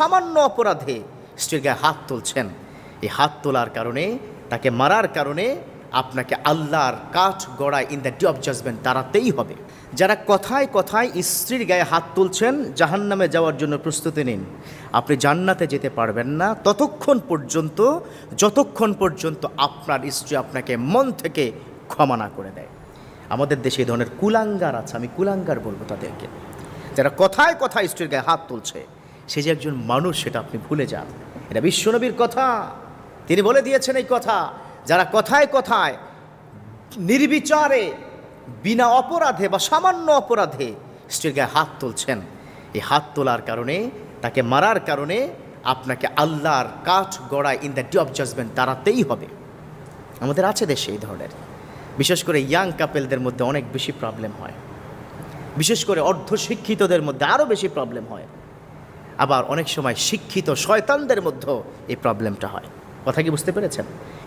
সামান্য অপরাধে স্ত্রীর গায়ে হাত তুলছেন, এই হাত তোলার কারণে, তাকে মারার কারণে আপনাকে আল্লাহর কাঠ গড়ায় in the day of judgement দাঁড়াতেই হবে। যারা কথায় কথায় স্ত্রীর গায়ে হাত তুলছেন, জাহান্নামে যাওয়ার জন্য প্রস্তুতি নিন। আপনি জান্নাতে যেতে পারবেন না যতক্ষণ পর্যন্ত আপনার স্ত্রী আপনাকে মন থেকে ক্ষমা না করে দেয়। আমাদের দেশে এই ধরনের কুলাঙ্গার আছে, আমি কুলাঙ্গার বলবো তাদেরকে, যারা কথায় কথায় স্ত্রীর গায়ে হাত তুলছে। সে যে একজন মানুষ সেটা আপনি ভুলে যান। এটা বিশ্বনবীর কথা, তিনি বলে দিয়েছেন এই কথা। যারা কথায় কথায় নির্বিচারে বিনা অপরাধে বা সামান্য অপরাধে স্ত্রীর গায়ে হাত তুলছেন, এই হাত তোলার কারণে, তাকে মারার কারণে আপনাকে আল্লাহর কাঠ গড়ায় in the day of judgement দাঁড়াতেই হবে। আমাদের আছে দেশে এই ধরনের, বিশেষ করে ইয়াং কাপেলদের মধ্যে অনেক বেশি প্রবলেম হয়, বিশেষ করে অর্ধশিক্ষিতদের মধ্যে আরও বেশি প্রবলেম হয়। আবার অনেক সময় শিক্ষিত শয়তানদের মধ্যেও এই প্রবলেমটা হয়। কথা কি বুঝতে পেরেছেন?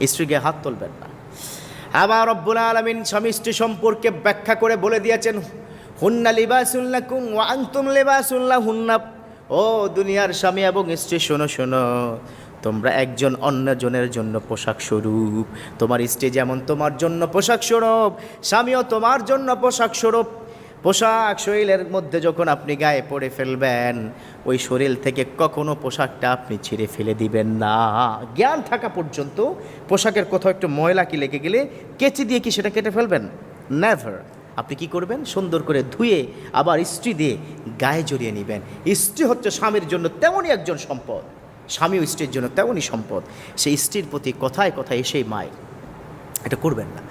স্ত্রী গায়ে হাত তুলবেন না। আবার রব্বুল আলামিন স্বামী স্ত্রী সম্পর্কে ব্যাখ্যা করে বলে দিয়েছেন, হুন্না লিবাসুল লাকুম ওয়া আনতুম লিবাসুল লাহুন্না। ও দুনিয়ার স্বামী এবং স্ত্রী, শোনো শোনো, তোমরা একজন অন্যজনের জন্য পোশাক স্বরূপ। তোমার স্ত্রী যেমন তোমার জন্য পোশাক স্বরূপ, স্বামীও তোমার জন্য পোশাক স্বরূপ। পোশাক শরীরের মধ্যে যখন আপনি গায়ে পরে ফেলবেন, ওই শরীর থেকে কখনো পোশাকটা আপনি ছিঁড়ে ফেলে দিবেন না। জ্ঞান থাকা পর্যন্ত পোশাকের কোথাও একটু ময়লা কি লেগে গেলে কেচি দিয়ে কি সেটা কেটে ফেলবেন? নেভার। আপনি কি করবেন? সুন্দর করে ধুয়ে আবার ইস্ত্রি দিয়ে গায়ে জড়িয়ে নেবেন। স্ত্রী হচ্ছে স্বামীর জন্য তেমনই একজন সম্পদ, স্বামীও স্ত্রীর জন্য তেমনই সম্পদ। সেই স্ত্রীর প্রতি কথায় কথায় এসেই মায়, এটা করবেন না।